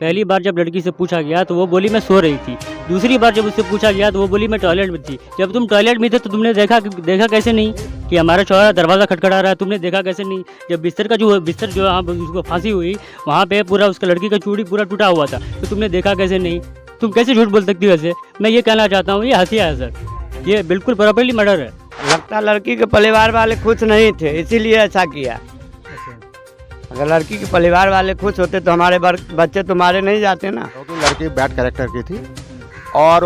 पहली बार जब लड़की से पूछा गया तो वो बोली मैं सो रही थी। दूसरी बार जब उससे पूछा गया तो वो बोली मैं टॉयलेट में थी। जब तुम टॉयलेट में थे तो तुमने देखा कैसे नहीं कि हमारा शौहर दरवाज़ा खटखटा रहा है? तुमने देखा कैसे नहीं? जब बिस्तर जो वहाँ उसको फांसी हुई, वहाँ पे पूरा उसका लड़की का चूड़ी पूरा टूटा हुआ था, तो तुमने देखा कैसे नहीं? तुम कैसे झूठ बोल सकती हो वैसे? मैं ये कहना चाहता हूँ, ये हंसिया है सर, ये बिल्कुल प्रॉपर्ली मर्डर है। लगता लड़की के परिवार वाले खुश नहीं थे, इसीलिए ऐसा किया। अगर लड़की के परिवार वाले खुश होते तो हमारे बच्चे तो मारे नहीं जाते ना। क्योंकि लड़की बैड कैरेक्टर की थी और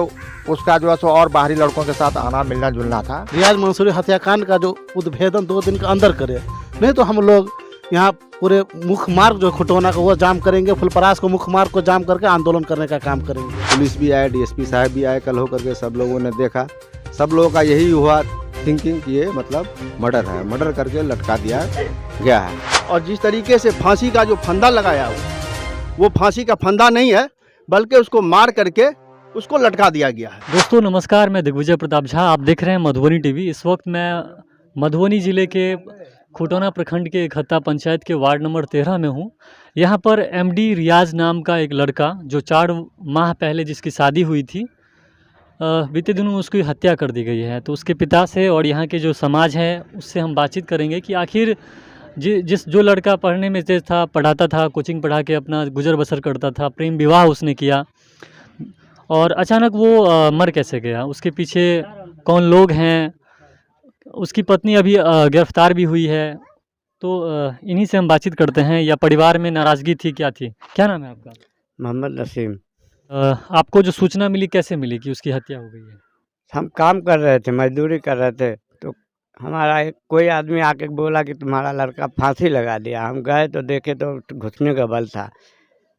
उसका जो है सो और बाहरी लड़कों के साथ आना मिलना जुलना था। रियाज मंसूरी हत्याकांड का जो उद्भेदन 2 दिन के अंदर करे, नहीं तो हम लोग यहाँ पूरे मुख्य मार्ग जो खुटौना का वो जाम करेंगे, फुलपरास को मुख्य मार्ग को जाम करके आंदोलन करने का काम करेंगे। पुलिस भी आए, डीएसपी साहब भी आए कल होकर के, सब लोगों ने देखा, सब लोगों का यही हुआ थिंकिंग कि ये मतलब मर्डर है, मर्डर करके लटका दिया गया है। और जिस तरीके से फांसी का जो फंदा लगाया वो फांसी का फंदा नहीं है, बल्कि उसको मार करके उसको लटका दिया गया है। दोस्तों नमस्कार, मैं दिग्विजय प्रताप झा, आप देख रहे हैं मधुबनी टीवी। इस वक्त मैं मधुबनी ज़िले के खुटौना प्रखंड के इकहत्ता पंचायत के वार्ड नंबर 13 में हूँ। यहाँ पर एमडी रियाज नाम का एक लड़का, जो 4 माह पहले जिसकी शादी हुई थी, बीते दिनों उसकी हत्या कर दी गई है। तो उसके पिता से और यहाँ के जो समाज है उससे हम बातचीत करेंगे कि आखिर जो लड़का पढ़ने में तेज था, पढ़ाता था, कोचिंग पढ़ा के अपना गुजर बसर करता था, प्रेम विवाह उसने किया और अचानक वो मर कैसे गया, उसके पीछे कौन लोग हैं, उसकी पत्नी अभी गिरफ्तार भी हुई है। तो इन्हीं से हम बातचीत करते हैं। या परिवार में नाराज़गी थी, क्या थी? क्या नाम है आपका? मोहम्मद नसीम। आपको जो सूचना मिली कैसे मिली कि उसकी हत्या हो गई है? हम काम कर रहे थे, मजदूरी कर रहे थे, तो हमारा कोई आदमी आके बोला कि तुम्हारा लड़का फांसी लगा दिया। हम गए तो देखे तो घुटने का बल था,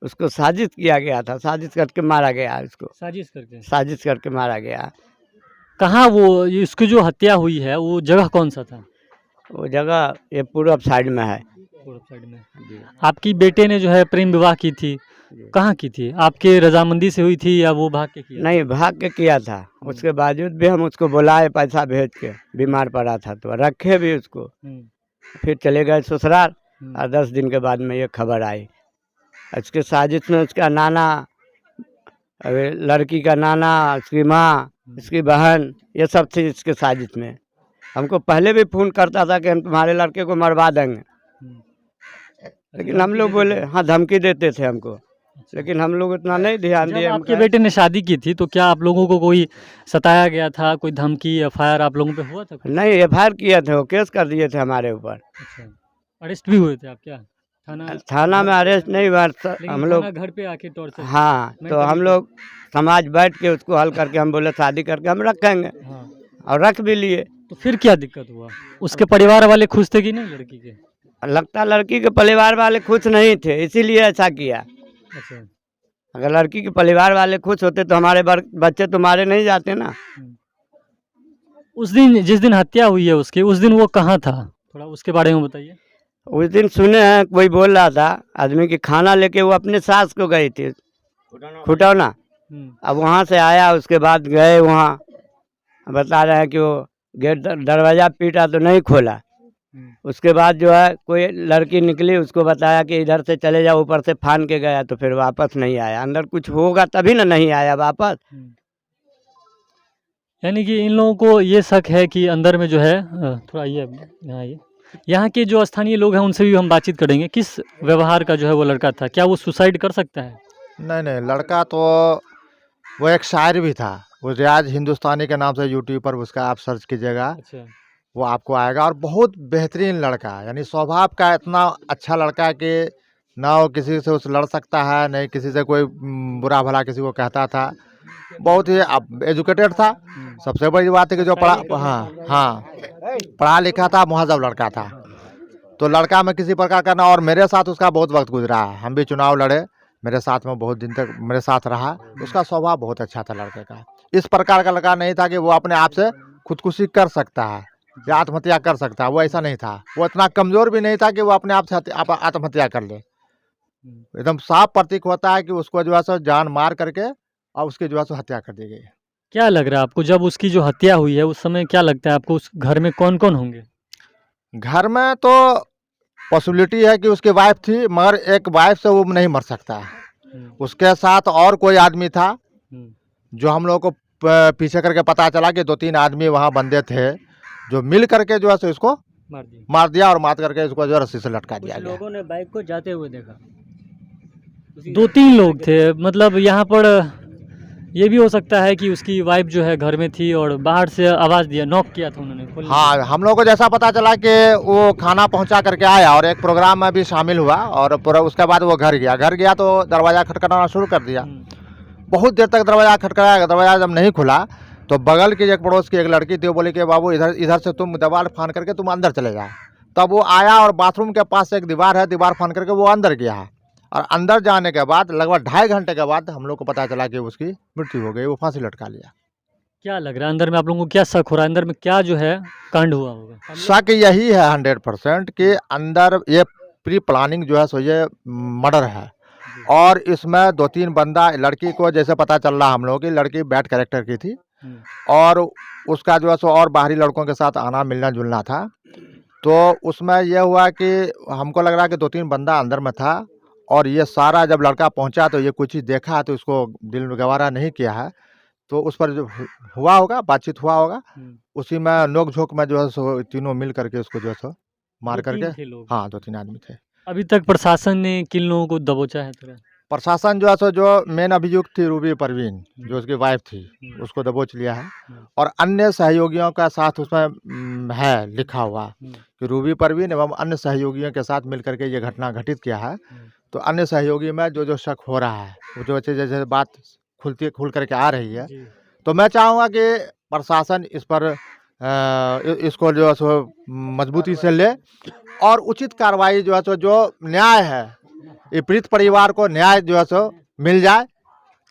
उसको साजिश किया गया था, साजिश करके मारा गया। उसको साजिश करके मारा गया। कहाँ वो इसकी जो हत्या हुई है वो जगह कौन सा था? वो जगह ये पूर्व साइड में है। पूर्व साइड में। आपकी बेटे ने जो है प्रेम विवाह की थी, कहाँ की थी? आपके रजामंदी से हुई थी या वो भाग के किया? नहीं, भाग के किया था। उसके बावजूद भी हम उसको बुलाए, पैसा भेज के, बीमार पड़ा था तो रखे भी उसको। फिर चले गए ससुराल और 10 दिन के बाद में ये खबर आई। उसके साजिश में उसका नाना, लड़की का नाना, उसकी माँ, उसकी बहन, ये सब थी इसके साजिश में। हमको पहले भी फ़ोन करता था कि हम तुम्हारे लड़के को मरवा देंगे, लेकिन हम लोग बोले हाँ, धमकी देते थे हमको, लेकिन हम लोग उतना नहीं ध्यान दिए। आपके बेटे ने शादी की थी तो क्या आप लोगों को कोई सताया गया था, कोई धमकी एफआईआर आप लोगों पे हुआ था? नहीं, एफआईआर किए थे, वो केस कर दिए थे हमारे ऊपर। अच्छा, अरेस्ट भी हुए थे आप? क्या थाना में अरेस्ट नहीं हुआ, हम लोग घर पे आके टॉर्चर। हाँ, तो हम लोग समाज बैठ के उसको हल करके हम बोले शादी करके हम रखेंगे। हाँ। और रख भी लिए। तो फिर क्या दिक्कत हुआ? उसके परिवार वाले खुश थे कि नहीं लड़की के? लगता लड़की के परिवार वाले खुश नहीं थे, इसीलिए ऐसा किया। अच्छा, अगर लड़की के परिवार वाले खुश होते तो हमारे बच्चे तो मारे नहीं जाते ना। उस दिन जिस दिन हत्या हुई है उसकी, उस दिन वो कहाँ था? थोड़ा उसके बारे में बताइए। उस दिन सुने हैं कोई बोल रहा था आदमी की खाना लेके वो अपने सास को गई थी खुटौना। अब वहाँ से आया, उसके बाद गए वहाँ, बता रहे हैं कि वो गेट दरवाज़ा पीटा तो नहीं खोला। उसके बाद जो है कोई लड़की निकली, उसको बताया कि इधर से चले जाओ, ऊपर से फान के गया, तो फिर वापस नहीं आया। अंदर कुछ होगा तभी ना नहीं आया वापस। यानी कि इन लोगों को ये शक है कि अंदर में जो है, थोड़ा ये यहाँ के जो स्थानीय लोग हैं उनसे भी हम बातचीत करेंगे। किस व्यवहार का जो है वो लड़का था? क्या वो सुसाइड कर सकता है? नहीं, लड़का तो वो एक शायर भी था, वो रियाज हिंदुस्तानी के नाम से यूट्यूब पर उसका आप सर्च कीजिएगा। अच्छा। वो आपको आएगा। और बहुत बेहतरीन लड़का, यानी स्वभाव का इतना अच्छा लड़का कि ना वो किसी से उस लड़ सकता है, नहीं किसी से कोई बुरा भला किसी को कहता था। बहुत ही एजुकेटेड था। सबसे बड़ी बात है कि जो पढ़ा लिखा था, मुहज़्ज़ब लड़का था। तो लड़का में किसी प्रकार का ना, और मेरे साथ उसका बहुत वक्त गुजरा है, हम भी चुनाव लड़े, मेरे साथ में बहुत दिन तक मेरे साथ रहा। उसका स्वभाव बहुत अच्छा था लड़के का। इस प्रकार का लड़का नहीं था कि वो अपने आप से खुदकुशी कर सकता है या आत्महत्या कर सकता है, वो ऐसा नहीं था। वो इतना कमज़ोर भी नहीं था कि वो अपने आप से आत्महत्या कर ले। एकदम साफ प्रतीक होता है कि उसको जो है सो जान मार करके और उसकी जो है सो हत्या कर दी गई। क्या लग रहा है आपको, जब उसकी जो हत्या हुई है उस समय क्या लगता है आपको, उस घर में कौन कौन होंगे? घर में तो पॉसिबिलिटी है कि उसकी वाइफ थी, मगर एक वाइफ से वो नहीं मर सकता है। उसके साथ और कोई आदमी था जो हम लोग को पीछे करके पता चला कि 2-3 आदमी वहाँ बंदे थे जो मिल करके जो है सो इसको मार दिया और मार करके इसको जो है रस्सी से लटका दिया गया। लोगों ने बाइक को जाते हुए देखा। 2-3 लोग थे, मतलब यहाँ पर ये भी हो सकता है कि उसकी वाइफ जो है घर में थी और बाहर से आवाज़ दिया, नॉक किया था उन्होंने। हाँ, हम लोग को जैसा पता चला कि वो खाना पहुंचा करके आया और एक प्रोग्राम में भी शामिल हुआ और पूरा उसके बाद वो घर गया तो दरवाज़ा खटखटाना शुरू कर दिया। बहुत देर तक दरवाज़ा खटखटाया, दरवाज़ा जब नहीं खुला तो बगल की एक पड़ोस की एक लड़की थी, वो बोली कि बाबू इधर से तुम दीवार फान करके तुम अंदर चले जाओ। तब वो आया और बाथरूम के पास एक दीवार है, दीवार फान करके वो अंदर गया है और अंदर जाने के बाद लगभग 2.5 घंटे के बाद हम लोग को पता चला कि उसकी मृत्यु हो गई, वो फांसी लटका लिया। क्या लग रहा है अंदर में आप लोगों को, क्या शक हो रहा है अंदर में, क्या जो है कांड हुआ होगा? शक यही है 100% कि अंदर ये प्री प्लानिंग जो है सो ये मर्डर है और इसमें 2-3 बंदा, लड़की को जैसे पता चल रहा हम लोग की लड़की बैड कैरेक्टर की थी और उसका जो है सो और बाहरी लड़कों के साथ आना मिलना जुलना था। तो उसमें यह हुआ कि हमको लग रहा कि 2-3 बंदा अंदर में था और ये सारा जब लड़का पहुंचा तो ये कुछ चीज़ देखा तो इसको दिल में गवारा नहीं किया है, तो उस पर जो हुआ होगा, बातचीत हुआ होगा, उसी में नोक झोंक में जो है सो तीनों मिल करके उसको जो है सो मार करके। हाँ, 2-3 आदमी थे। अभी तक प्रशासन ने किन लोगों को दबोचा है थोड़ा? प्रशासन जो है सो जो मेन अभियुक्त थी रूबी परवीन जो उसकी वाइफ थी उसको दबोच लिया है और अन्य सहयोगियों का साथ उसमें है लिखा हुआ कि रूबी परवीन एवं अन्य सहयोगियों के साथ मिलकर के ये घटना घटित किया है। तो अन्य सहयोगी में जो शक हो रहा है वो जो जैसे बात खुल करके आ रही है, तो मैं चाहूँगा कि प्रशासन इस पर इसको जो है सो मजबूती से ले और उचित कार्रवाई जो है सो जो न्याय है ये पीड़ित परिवार को न्याय जो है सो मिल जाए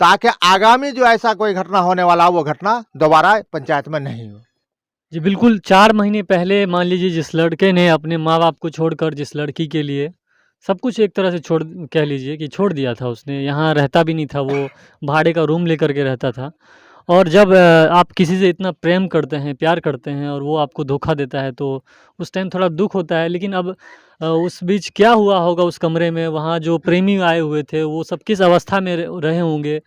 ताकि आगामी जो ऐसा कोई घटना होने वाला वो घटना दोबारा पंचायत में नहीं हो। जी बिल्कुल, 4 महीने पहले मान लीजिए जिस लड़के ने अपने माँ बाप को छोड़कर जिस लड़की के लिए सब कुछ एक तरह से कह लीजिए कि छोड़ दिया था, उसने यहाँ रहता भी नहीं था, वो भाड़े का रूम लेकर के रहता था। और जब आप किसी से इतना प्रेम करते हैं, प्यार करते हैं और वो आपको धोखा देता है तो उस टाइम थोड़ा दुख होता है। लेकिन अब उस बीच क्या हुआ होगा उस कमरे में, वहाँ जो प्रेमी आए हुए थे वो सब किस अवस्था में रहे होंगे,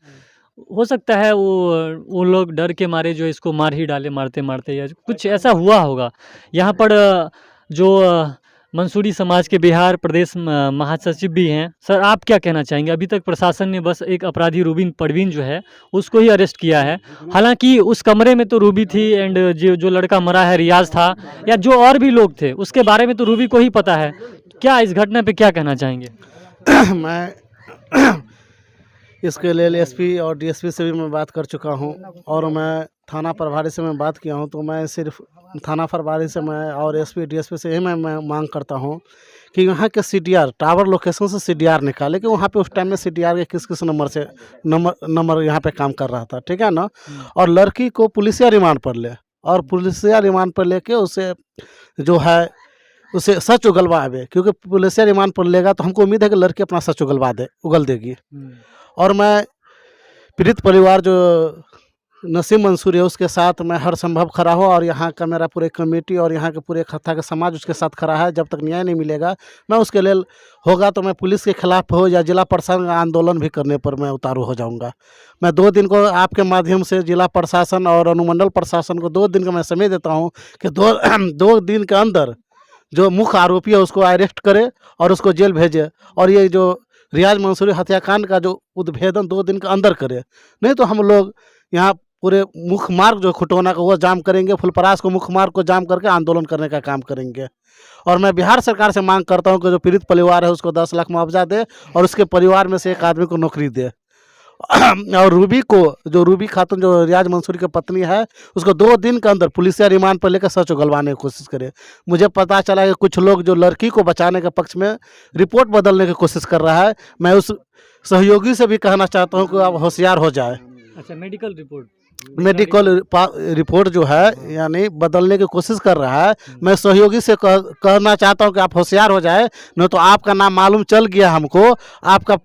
हो सकता है वो लोग डर के मारे जो इसको मार ही डाले मारते मारते, या कुछ ऐसा हुआ होगा। यहाँ पर जो मंसूरी समाज के बिहार प्रदेश महासचिव भी हैं, सर आप क्या कहना चाहेंगे? अभी तक प्रशासन ने बस एक अपराधी रूबी परवीन जो है उसको ही अरेस्ट किया है, हालांकि उस कमरे में तो रूबी थी एंड जो लड़का मरा है रियाज था या जो और भी लोग थे उसके बारे में तो रूबी को ही पता है। क्या इस घटना पे क्या कहना चाहेंगे? मैं इसके लिए एसपी और डीएसपी से भी मैं बात कर चुका हूं और मैं थाना प्रभारी से मैं बात किया हूं, तो मैं सिर्फ थाना प्रभारी से मैं और एसपी डीएसपी से ही मैं मांग करता हूं कि यहाँ के सीडीआर टावर लोकेशन से सीडीआर निकाले कि वहाँ पे उस टाइम में सीडीआर के किस किस नंबर से नंबर यहाँ पे काम कर रहा था, ठीक है ना। और लड़की को पुलिसिया रिमांड पर ले और पुलिसिया रिमांड पर लेके उसे जो है उसे सच उगलवाए, क्योंकि पुलिसिया रिमांड पर लेगा तो हमको उम्मीद है कि लड़की अपना सच उगल देगी। और मैं पीड़ित परिवार जो नसीम मंसूरी है उसके साथ मैं हर संभव खड़ा हूँ और यहाँ का मेरा पूरे कमेटी और यहाँ के पूरे खत्ता का समाज उसके साथ खड़ा है। जब तक न्याय नहीं मिलेगा मैं उसके लिए होगा तो मैं पुलिस के खिलाफ हो या जिला प्रशासन का आंदोलन भी करने पर मैं उतारू हो जाऊँगा। मैं 2 दिन को आपके माध्यम से जिला प्रशासन और अनुमंडल प्रशासन को 2 दिन का मैं समय देता हूँ कि 2 दिन के अंदर जो मुख्य आरोपी है उसको अरेस्ट करे और उसको जेल भेजे और ये जो रियाज मंसूरी हत्याकांड का जो उद्भेदन 2 दिन के अंदर करे, नहीं तो हम लोग यहाँ पूरे मुख्य मार्ग जो खुटौना का वो जाम करेंगे, फुलपरास को मुख्य मार्ग को जाम करके आंदोलन करने का काम करेंगे। और मैं बिहार सरकार से मांग करता हूँ कि जो पीड़ित परिवार है उसको 10 लाख मुआवजा दे और उसके परिवार में से एक आदमी को नौकरी दे। और रूबी को, जो रूबी खातून जो रियाज मंसूरी की पत्नी है, उसको 2 दिन के अंदर पुलिसिया रिमांड पर लेकर सच उगलवाने की कोशिश करे। मुझे पता चला कि कुछ लोग जो लड़की को बचाने के पक्ष में रिपोर्ट बदलने की कोशिश कर रहा है। मैं उस सहयोगी से भी कहना चाहता हूँ कि आप होशियार हो जाए। अच्छा, मेडिकल रिपोर्ट जो है यानी बदलने की कोशिश कर रहा है। मैं सहयोगी से कहना चाहता हूं कि आप होशियार हो जाए, नहीं तो आपका नाम मालूम चल गया हमको, आपका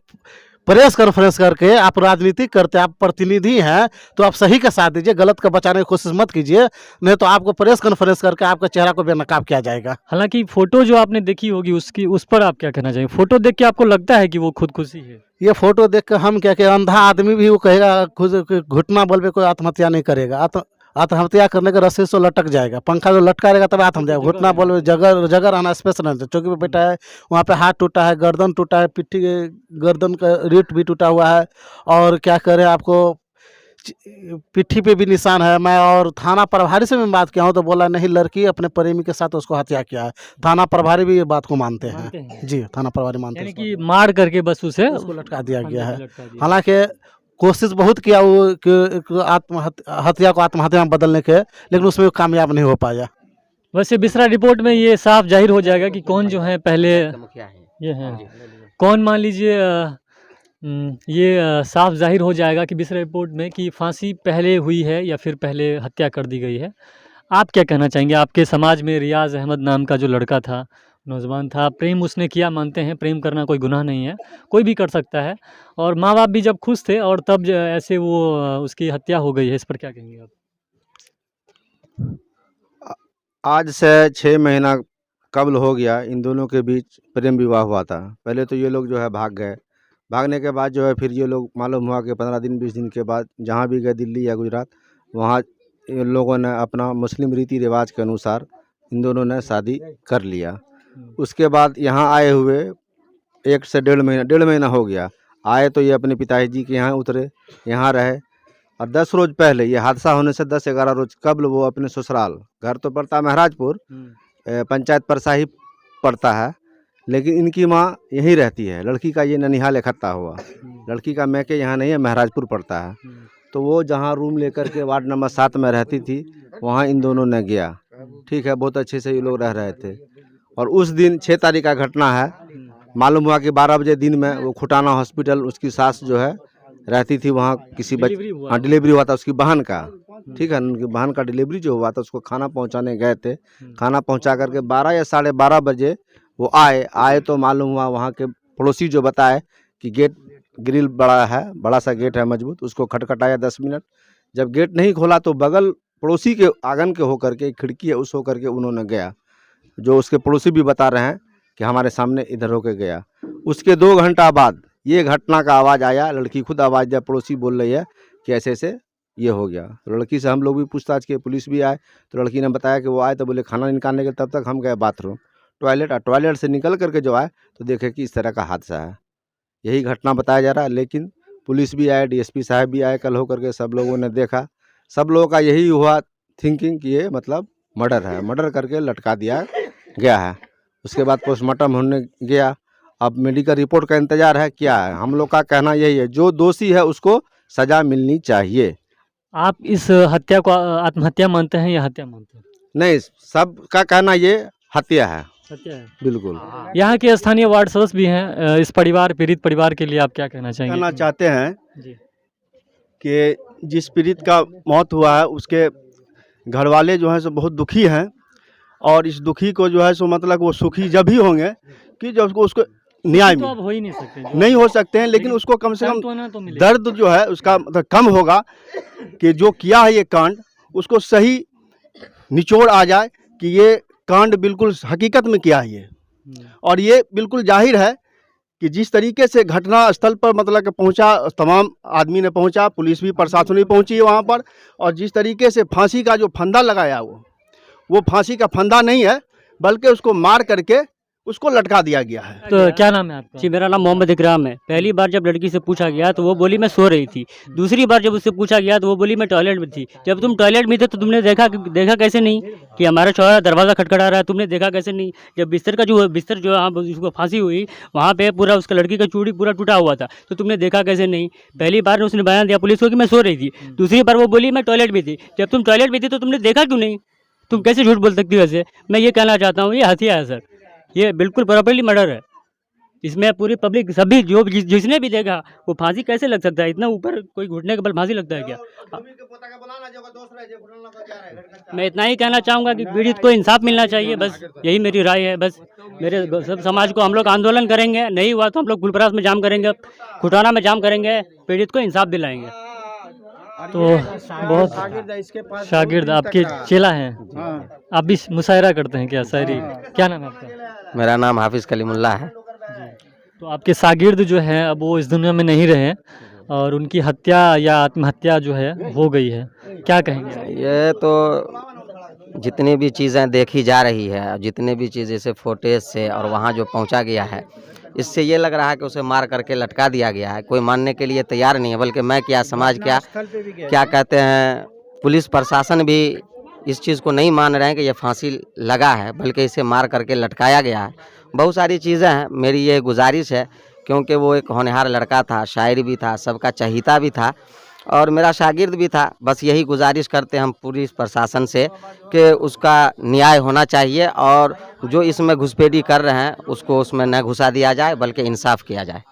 प्रेस कॉन्फ्रेंस करके आप राजनीति करते, आप प्रतिनिधि हैं तो आप सही का साथ दीजिए, गलत का बचाने की कोशिश मत कीजिए, नहीं तो आपको प्रेस कॉन्फ्रेंस करके आपका चेहरा को बेनकाब किया जाएगा। हालांकि फोटो जो आपने देखी होगी उसकी, उस पर आप क्या कहना चाहेंगे? फोटो देख के आपको लगता है कि वो खुदकुशी है? ये फोटो देख कर हम क्या कहें, अंधा आदमी भी वो कहेगा खुद घुटना बोल पे कोई आत्महत्या नहीं करेगा। आत्महत्या करने के रस्सी से लटक जाएगा, पंखा जो लटका रहेगा तब आत्महत्या। घुटना बोल जगह जगह रहना स्पेस रहना, चौकी पे बैठा है, वहाँ पे हाथ टूटा है, गर्दन टूटा है, पिट्ठी गर्दन का रीढ़ भी टूटा हुआ है, और क्या करें आपको पिट्ठी पे भी निशान है। मैं और थाना प्रभारी से भी बात किया हूँ तो बोला नहीं, लड़की अपने प्रेमी के साथ उसको हत्या किया है। थाना प्रभारी भी ये बात को मानते हैं। जी, थाना प्रभारी मानते यानी हैं कि मार करके बस उसे उसको लटका दिया गया है। लटका दिया। हालांकि कोशिश बहुत किया वो कि हत्या को आत्महत्या में बदलने के, लेकिन उसमें वो कामयाब नहीं हो पाया। वैसे बिसरा रिपोर्ट में ये साफ जाहिर हो जाएगा कि कौन जो है पहले ये है कौन, मान लीजिए ये साफ जाहिर हो जाएगा कि बिसरा रिपोर्ट में कि फांसी पहले हुई है या फिर पहले हत्या कर दी गई है। आप क्या कहना चाहेंगे? आपके समाज में रियाज अहमद नाम का जो लड़का था, नौजवान था, प्रेम उसने किया, मानते हैं प्रेम करना कोई गुनाह नहीं है, कोई भी कर सकता है, और माँ बाप भी जब खुश थे और तब ऐसे वो उसकी हत्या हो गई है, इस पर क्या कहेंगे आप? आज से 6 महीना कबल हो गया इन दोनों के बीच प्रेम विवाह हुआ था। पहले तो ये लोग जो है भाग गए, भागने के बाद जो है फिर ये लोग मालूम हुआ कि 15 दिन 20 दिन के बाद जहाँ भी गए, दिल्ली या गुजरात, वहाँ इन लोगों ने अपना मुस्लिम रीति रिवाज के अनुसार इन दोनों ने शादी कर लिया। उसके बाद यहाँ आए हुए 1 से 1.5 महीना हो गया। आए तो ये अपने पिताजी के यहाँ उतरे, यहाँ रहे, और 10 रोज़ पहले ये हादसा होने से 10-11 रोज़ कबल वो अपने ससुराल, घर तो पड़ता है महराजपुर, पंचायत परसा ही पड़ता है, लेकिन इनकी माँ यहीं रहती है। लड़की का ये ननिहाल इकट्ठा हुआ, लड़की का मैके यहाँ नहीं है, महराजपुर पड़ता है। तो वो जहाँ रूम लेकर के वार्ड नंबर 7 में रहती थी, वहाँ इन दोनों ने गया। ठीक है, बहुत अच्छे से ये लोग रह रहे थे। और उस दिन 6 तारीख का घटना है। मालूम हुआ कि 12 बजे दिन में वो खुटाना हॉस्पिटल, उसकी सास जो है रहती थी वहाँ, किसी डिलीवरी हुआ था उसकी बहन का। ठीक है, उनकी बहन का डिलीवरी जो हुआ था, उसको खाना पहुँचाने गए थे। खाना पहुँचा करके 12 या 12:30 बजे वो आए तो मालूम हुआ वहाँ के पड़ोसी जो बताए कि गेट ग्रिल बड़ा है, बड़ा सा गेट है मजबूत, उसको खटखटाया 10 मिनट। जब गेट नहीं खोला तो बगल पड़ोसी के आंगन के होकर के खिड़की है, उस होकर के उन्होंने गया, जो उसके पड़ोसी भी बता रहे हैं कि हमारे सामने इधर होकर गया। उसके 2 घंटा बाद ये घटना का आवाज़ आया, लड़की खुद आवाज़ दिया, पड़ोसी बोल रही है कि ऐसे ऐसे ये हो गया। तो लड़की से हम लोग भी पूछताछ किए, पुलिस भी आए, तो लड़की ने बताया कि वो आए तो बोले खाना निकालने के, तब तक हम गए बाथरूम, टॉयलेट से निकल करके जो आए तो देखे कि इस तरह का हादसा है। यही घटना बताया जा रहा है। लेकिन पुलिस भी आए, डीएसपी साहब भी आए कल होकर के, सब लोगों ने देखा, सब लोगों का यही हुआ थिंकिंग कि ये मतलब मर्डर है, मर्डर करके लटका दिया गया है। उसके बाद पोस्टमार्टम होने गया, अब मेडिकल रिपोर्ट का इंतजार है। क्या है, हम लोग का कहना यही है, जो दोषी है उसको सज़ा मिलनी चाहिए। आप इस हत्या को आत्महत्या मानते हैं या हत्या मानते हैं? नहीं, सबका कहना ये हत्या है, हत्या है। बिल्कुल। यहाँ के स्थानीय वार्ड सदस्य भी हैं, इस परिवार, पीड़ित परिवार के लिए आप क्या कहना चाहेंगे? कहना चाहते हैं जी। कि जिस पीड़ित का मौत हुआ है उसके घर वाले जो हैं सो बहुत दुखी हैं, और इस दुखी को जो है सो मतलब वो सुखी जब ही होंगे कि जब उसको न्याय तो मिले। अब हो ही नहीं सकते, नहीं हो सकते हैं, लेकिन उसको कम से कम सांत्वना तो मिलेगा। दर्द जो है उसका मतलब कम होगा कि जो किया है ये कांड, उसको सही निचोड़ आ जाए कि ये कांड बिल्कुल हकीकत में किया है ये। और ये बिल्कुल जाहिर है कि जिस तरीके से घटना स्थल पर मतलब कि पहुंचा, तमाम आदमी ने पहुंचा, पुलिस भी, प्रशासन भी पहुंची है वहाँ पर, और जिस तरीके से फांसी का जो फंदा लगाया वो फांसी का फंदा नहीं है, बल्कि उसको मार करके उसको लटका दिया गया है। तो क्या नाम है आपका? जी, मेरा नाम मोहम्मद इकराम है। पहली बार जब लड़की से पूछा गया तो वो बोली मैं सो रही थी। दूसरी बार जब उससे पूछा गया तो वो बोली मैं टॉयलेट में थी। जब तुम टॉयलेट में थे तो तुमने देखा कैसे नहीं कि हमारा चौड़ा दरवाज़ा खटखटा रहा है? तुमने देखा कैसे नहीं? जब बिस्तर जो यहाँ उसको फांसी हुई, वहाँ पे पूरा उसका लड़की का चूड़ी पूरा टूटा हुआ था, तो तुमने देखा कैसे नहीं? पहली बार उसने बयान दिया पुलिस को कि मैं सो रही थी। दूसरी बार वो बोली मैं टॉयलेट में थी। जब तुम टॉयलेट में थी तो तुमने देखा क्यों नहीं? तुम कैसे झूठ बोल सकती हो? वैसे मैं ये कहना चाहता हूँ, ये हत्या है सर, ये बिल्कुल प्रॉपर्ली मर्डर है। इसमें पूरी पब्लिक सभी जिसने भी देखा, वो फांसी कैसे लग सकता है? इतना ऊपर कोई घुटने के बल फांसी लगता है क्या? मैं इतना ही कहना चाहूँगा कि पीड़ित को इंसाफ मिलना चाहिए, बस यही मेरी राय है। बस मेरे सब समाज को हम लोग आंदोलन करेंगे, नहीं हुआ तो हम लोग गुलपरास में जाम करेंगे, खुटाना में जाम करेंगे, पीड़ित को इंसाफ दिलाएंगे। तो बहुत शागिर्द आपके चेला हैं, आप भी मुशायरा करते हैं क्या, शायरी? क्या नाम है आपका? मेरा नाम हाफिज़ कलीमुल्ला है। तो आपके शागिर्द जो हैं अब वो इस दुनिया में नहीं रहे और उनकी हत्या या आत्महत्या जो है हो गई है, क्या कहेंगे? ये तो जितनी भी चीज़ें देखी जा रही है, जितने भी चीज़ जैसे फुटेज से और वहाँ जो पहुँचा गया है, इससे ये लग रहा है कि उसे मार करके लटका दिया गया है। कोई मानने के लिए तैयार नहीं है, बल्कि मैं क्या, समाज क्या, क्या कहते हैं, पुलिस प्रशासन भी इस चीज़ को नहीं मान रहे हैं कि ये फांसी लगा है, बल्कि इसे मार करके लटकाया गया है। बहुत सारी चीज़ें हैं, मेरी ये गुजारिश है, क्योंकि वो एक होनहार लड़का था, शायर भी था, सबका चहीता भी था और मेरा शागिर्द भी था। बस यही गुजारिश करते हैं हम पुलिस प्रशासन से कि उसका न्याय होना चाहिए और जो इसमें घुसपैठी कर रहे हैं उसको उसमें न घुसा दिया जाए, बल्कि इंसाफ किया जाए।